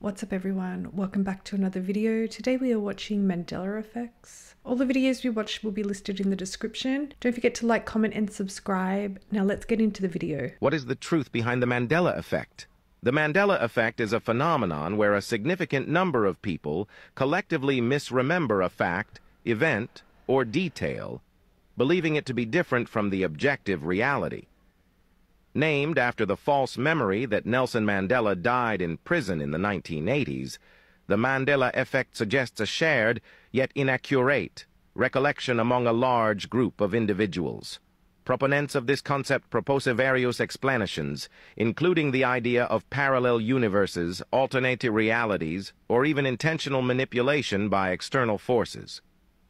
What's up everyone, welcome back to another video. Today we are watching Mandela effects. All the videos we watched will be listed in the description. Don't forget to like, comment and subscribe. Now let's get into the video. What is the truth behind the Mandela effect? The Mandela effect is a phenomenon where a significant number of people collectively misremember a fact, event, or detail, believing it to be different from the objective reality. Named after the false memory that Nelson Mandela died in prison in the 1980s, the Mandela effect suggests a shared, yet inaccurate, recollection among a large group of individuals. Proponents of this concept propose various explanations, including the idea of parallel universes, alternative realities, or even intentional manipulation by external forces.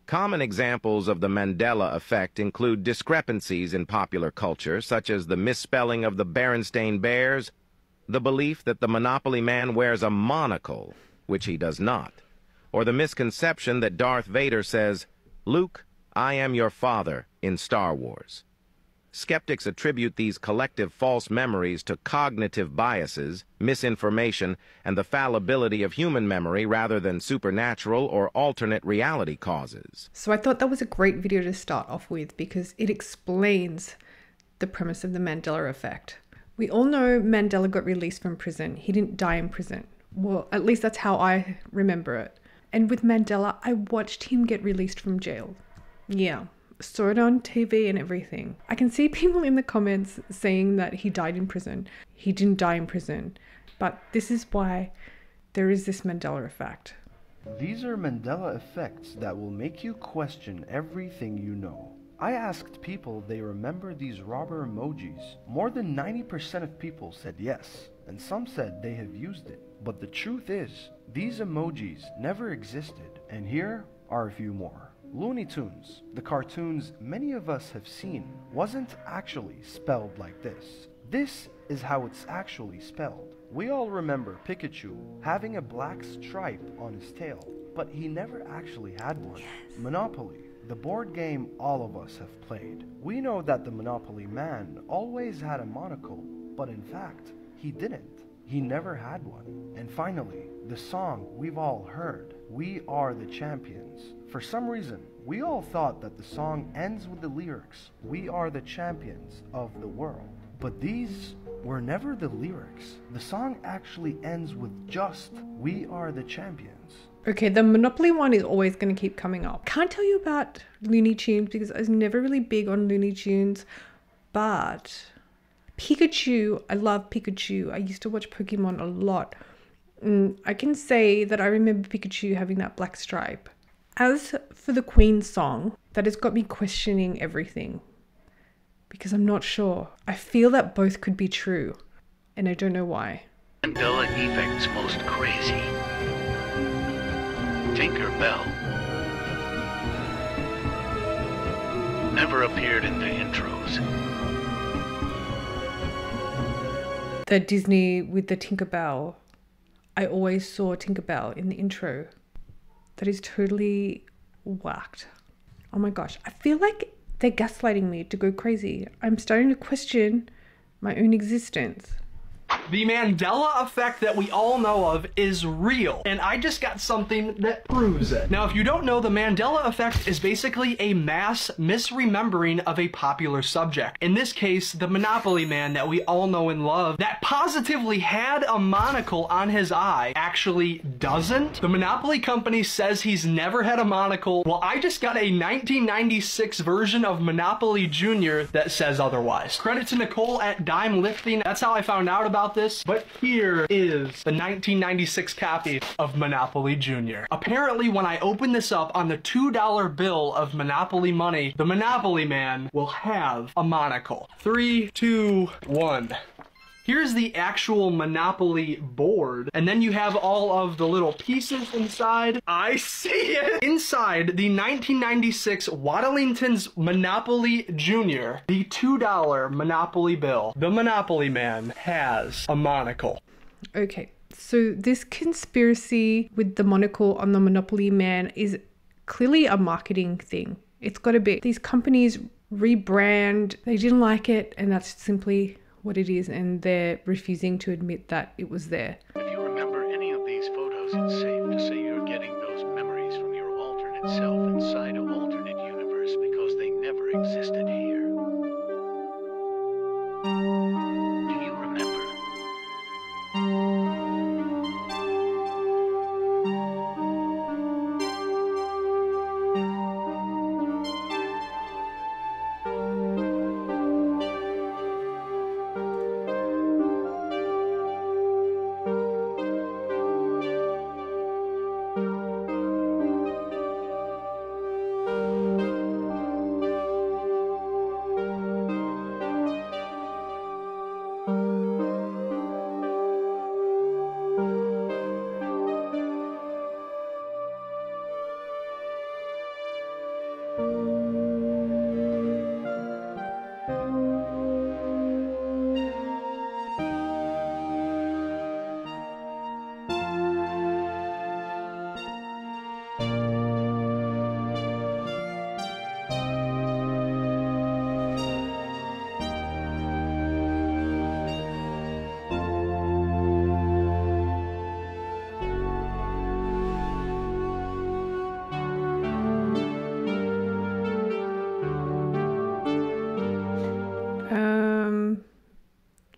Common examples of the Mandela effect include discrepancies in popular culture, such as the misspelling of the Berenstain Bears, the belief that the Monopoly Man wears a monocle, which he does not, or the misconception that Darth Vader says, "Luke, I am your father," in Star Wars. Skeptics attribute these collective false memories to cognitive biases, misinformation, and the fallibility of human memory rather than supernatural or alternate reality causes. So I thought that was a great video to start off with because it explains the premise of the Mandela effect. We all know Mandela got released from prison. He didn't die in prison. Well, at least that's how I remember it. And with Mandela, I watched him get released from jail. Yeah. Saw it on TV and everything. I can see people in the comments saying that he died in prison. He didn't die in prison. But this is why there is this Mandela effect. These are Mandela effects that will make you question everything you know. I asked people they remember these robber emojis. More than 90% of people said yes, and some said they have used it. But the truth is, these emojis never existed, and here are a few more. Looney Tunes, the cartoons many of us have seen, wasn't actually spelled like this. This is how it's actually spelled. We all remember Pikachu having a black stripe on his tail, but he never actually had one. Yes. Monopoly, the board game all of us have played. We know that the Monopoly Man always had a monocle, but in fact, he didn't. He never had one. And finally, the song we've all heard, "We Are the Champions." For some reason, we all thought that the song ends with the lyrics, "We are the champions of the world." But these were never the lyrics. The song actually ends with just, "We are the champions." Okay, the Monopoly one is always going to keep coming up. Can't tell you about Looney Tunes because I was never really big on Looney Tunes, but Pikachu, I love Pikachu. I used to watch Pokemon a lot. I can say that I remember Pikachu having that black stripe. As for the Queen song, that has got me questioning everything because I'm not sure. I feel that both could be true and I don't know why. Mandela effect's most crazy. Tinker Bell never appeared in the intros. The Disney with the Tinkerbell. I always saw Tinkerbell in the intro. That is totally whacked. Oh my gosh. I feel like they're gaslighting me to go crazy. I'm starting to question my own existence. The Mandela effect that we all know of is real, and I just got something that proves it. Now, if you don't know, the Mandela effect is basically a mass misremembering of a popular subject. In this case, the Monopoly Man that we all know and love, that positively had a monocle on his eye, actually doesn't. The Monopoly company says he's never had a monocle. Well, I just got a 1996 version of Monopoly Jr. that says otherwise. Credit to Nicole at Dime Lifting. That's how I found out about this, but here is the 1996 copy of Monopoly Jr. Apparently, when I open this up on the $2 bill of Monopoly money, the Monopoly Man will have a monocle. 3, 2, 1. Here's the actual Monopoly board, and then you have all of the little pieces inside. I see it! Inside the 1996 Waddlington's Monopoly Jr., the $2 Monopoly bill, the Monopoly Man has a monocle. Okay, so this conspiracy with the monocle on the Monopoly Man is clearly a marketing thing. It's got to be. These companies rebrand, they didn't like it, and that's simply what it is, and they're refusing to admit that it was there. If you remember any of these because it's safe to say you're getting those memories from your alternate self inside an alternate universe because they never existed here. Do you remember?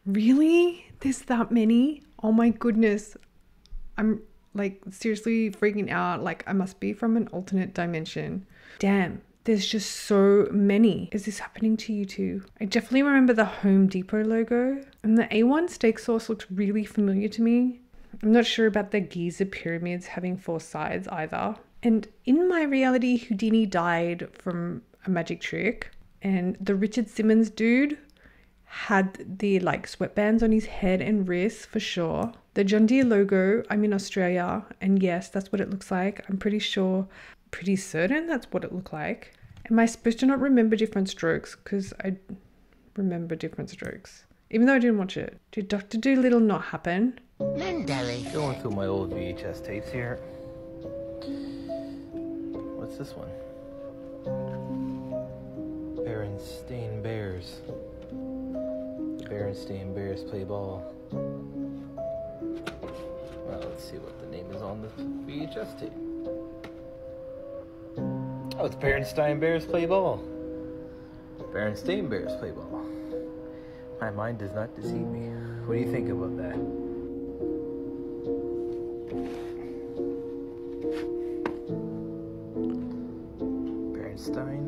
Really? There's that many? Oh my goodness. I'm like seriously freaking out. Like I must be from an alternate dimension. Damn, there's just so many. Is this happening to you too? I definitely remember the Home Depot logo, and the A1 steak sauce looked really familiar to me. I'm not sure about the Giza pyramids having 4 sides either. And in my reality, Houdini died from a magic trick, and the Richard Simmons dude had the like sweatbands on his head and wrists for sure. The John Deere logo, I'm in Australia, and yes, that's what it looks like. I'm pretty certain that's what it looked like. Am I supposed to not remember different strokes? Because I remember different strokes, even though I didn't watch it. Did Dr. Dolittle not happen? Mandela. Going through my old VHS tapes here. What's this one? Berenstain Bears. Berenstain Bears play ball. Well, let's see what the name is on the VHS tape. Oh, it's Berenstain Bears play ball. Berenstain Bears play ball. My mind does not deceive me. What do you think about that? Berenstain.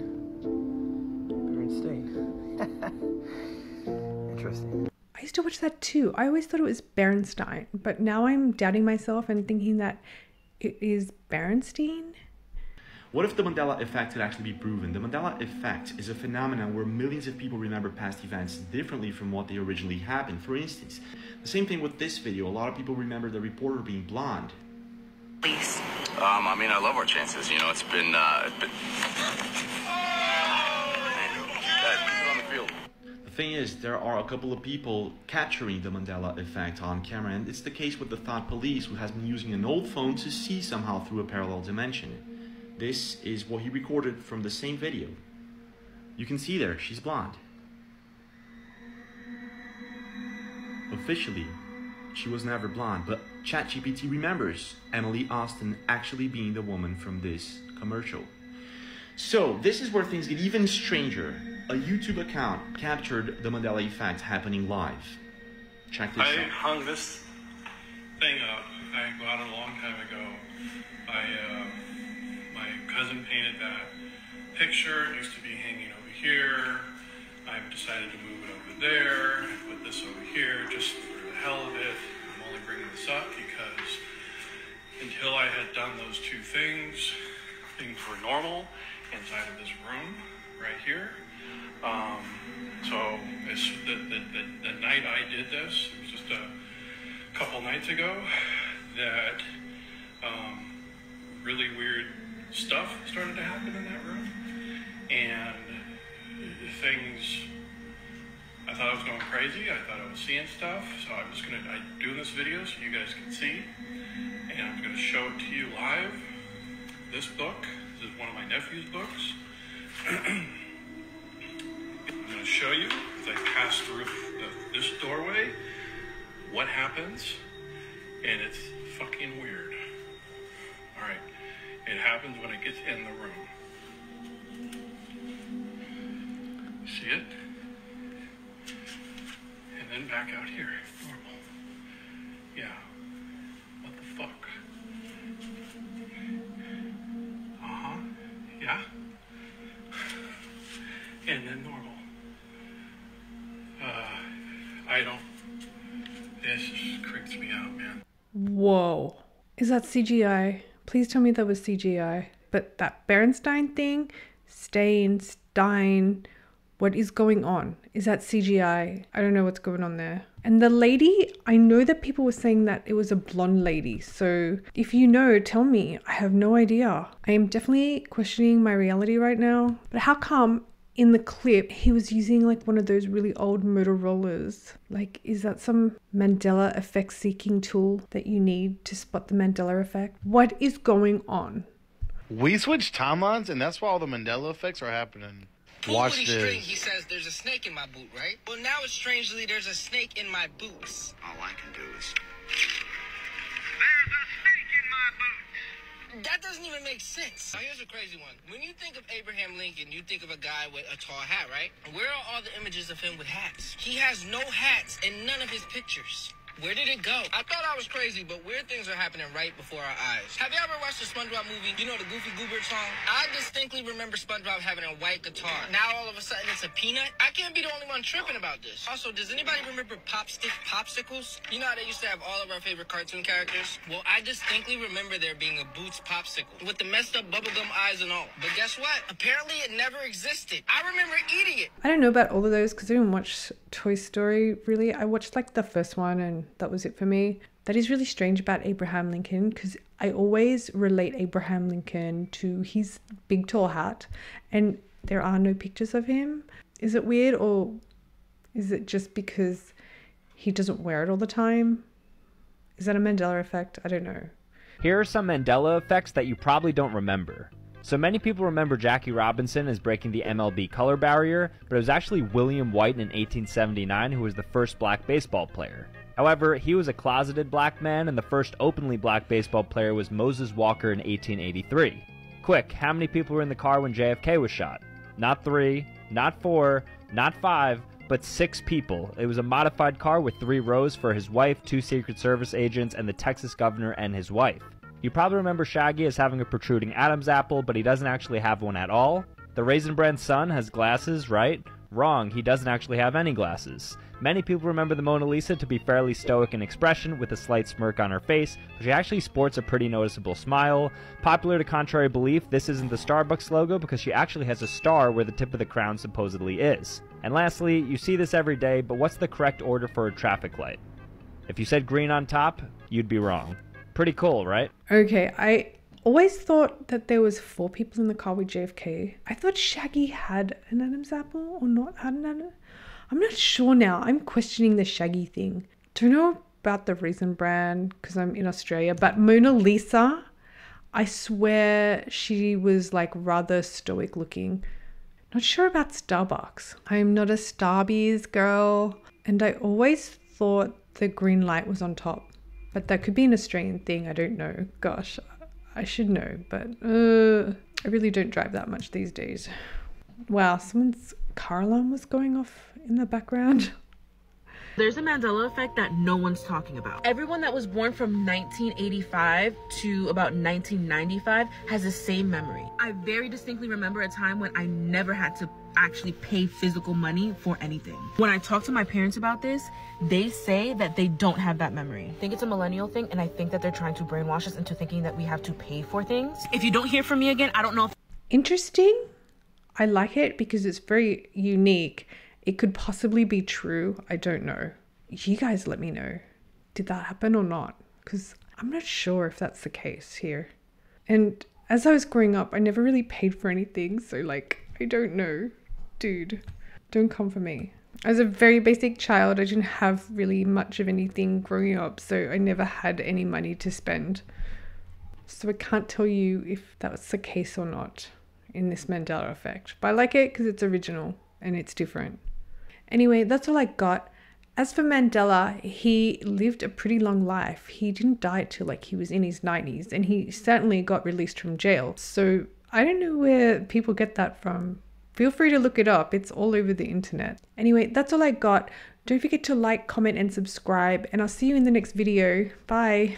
Interesting. I used to watch that too. I always thought it was Berenstain, but now I'm doubting myself and thinking that it is Berenstein. What if the Mandela effect could actually be proven? The Mandela effect is a phenomenon where millions of people remember past events differently from what they originally happened. For instance, the same thing with this video. A lot of people remember the reporter being blonde. Please. I mean, I love our chances. You know, it's been on the field. The thing is, there are a couple of people capturing the Mandela effect on camera, and it's the case with the thought police, who has been using an old phone to see somehow through a parallel dimension. This is what he recorded from the same video. You can see there, she's blonde. Officially, she was never blonde, but ChatGPT remembers Emily Austin actually being the woman from this commercial. So, this is where things get even stranger. A YouTube account captured the Mandela effect happening live. Check this out. I hung this thing up. I got it a long time ago. My cousin painted that picture. It used to be hanging over here. I've decided to move it over there and put this over here just for the hell of it. I'm only bringing this up because until I had done those two things, things were normal inside of this room right here. So it's the night I did this, it was just a couple nights ago, that really weird stuff started to happen in that room, and things, I thought I was going crazy. I thought I was seeing stuff, so I'm doing this video so you guys can see, and I'm gonna show it to you live. This book, this is one of my nephew's books. I'm going to show you, as I pass through this doorway, what happens, and it's fucking weird. happens when it gets in the room. See it? And then back out here. Normal. Yeah. What the fuck? Uh-huh. Yeah. And then normal. I don't... This just creeps me out, man. Whoa. Is that CGI? Please tell me that was CGI. But that Berenstein thing, Stein, what is going on? Is that CGI? I don't know what's going on there. And the lady, I know that people were saying that it was a blonde lady. So if you know, tell me. I have no idea. I am definitely questioning my reality right now. But how come in the clip he was using like one of those really old Motorola's? Like, is that some Mandela effect seeking tool that you need to spot the Mandela effect? What is going on? We switched timelines, and that's why all the Mandela effects are happening. Watch this. String, he says there's a snake in my boot, right? Well, now it's strangely there's a snake in my boots. All I can do is... There's a snake in my boots. That doesn't even make sense. Now, here's a crazy one. When you think of Abraham Lincoln, you think of a guy with a tall hat, right? Where are all the images of him with hats? He has no hats in none of his pictures. Where did it go? I thought I was crazy, but weird things are happening right before our eyes. Have you ever watched the SpongeBob movie? You know the Goofy Goober song? I distinctly remember SpongeBob having a white guitar. Now all of a sudden it's a peanut? I can't be the only one tripping about this. Also, does anybody remember popsicles? You know how they used to have all of our favorite cartoon characters? Well, I distinctly remember there being a Boots popsicle with the messed up bubblegum eyes and all. But guess what? Apparently it never existed. I remember eating it. I don't know about all of those because I didn't watch Toy Story really. I watched like the first one and that was it for me. That is really strange about Abraham Lincoln because I always relate Abraham Lincoln to his big tall hat and there are no pictures of him. Is it weird or is it just because he doesn't wear it all the time? Is that a Mandela effect? I don't know. Here are some Mandela effects that you probably don't remember. So many people remember Jackie Robinson as breaking the MLB color barrier, but it was actually William White in 1879 who was the first black baseball player. However, he was a closeted black man, and the first openly black baseball player was Moses Walker in 1883. Quick, how many people were in the car when JFK was shot? Not 3, not 4, not 5, but 6 people. It was a modified car with 3 rows for his wife, 2 Secret Service agents, and the Texas governor and his wife. You probably remember Shaggy as having a protruding Adam's apple, but he doesn't actually have one at all. The Raisin Bran son has glasses, right? Wrong, he doesn't actually have any glasses. Many people remember the Mona Lisa to be fairly stoic in expression with a slight smirk on her face, but she actually sports a pretty noticeable smile. Popular to contrary belief, this isn't the Starbucks logo because she actually has a star where the tip of the crown supposedly is. And lastly, you see this every day, but what's the correct order for a traffic light? If you said green on top, you'd be wrong. Pretty cool, right? Okay, I always thought that there was 4 people in the car with JFK. I thought Shaggy had an Adam's apple or not had an Adam's. I'm not sure now. I'm questioning the Shaggy thing. Don't know about the Raisin Bran because I'm in Australia, but Mona Lisa, I swear she was like rather stoic looking. Not sure about Starbucks. I'm not a Starbies girl, and I always thought the green light was on top. But that could be an Australian thing. I don't know. Gosh, I should know, but I really don't drive that much these days. Wow, someone's car alarm was going off in the background. There's a Mandela effect that no one's talking about. Everyone that was born from 1985 to about 1995 has the same memory. I very distinctly remember a time when I never had to actually pay physical money for anything. When I talk to my parents about this, they say that they don't have that memory. I think it's a millennial thing, and I think that they're trying to brainwash us into thinking that we have to pay for things. If you don't hear from me again, I don't know if... Interesting. I like it because it's very unique. It could possibly be true. I don't know. You guys let me know. Did that happen or not? Because I'm not sure if that's the case here. And as I was growing up, I never really paid for anything. So like, I don't know. Dude, don't come for me. As a very basic child, I didn't have really much of anything growing up. So I never had any money to spend. So I can't tell you if that's the case or not in this Mandela effect. But I like it because it's original and it's different. Anyway, that's all I got. As for Mandela, he lived a pretty long life. He didn't die till like he was in his 90s, and he certainly got released from jail. So I don't know where people get that from. Feel free to look it up. It's all over the internet. Anyway, that's all I got. Don't forget to like, comment, and subscribe, and I'll see you in the next video. Bye.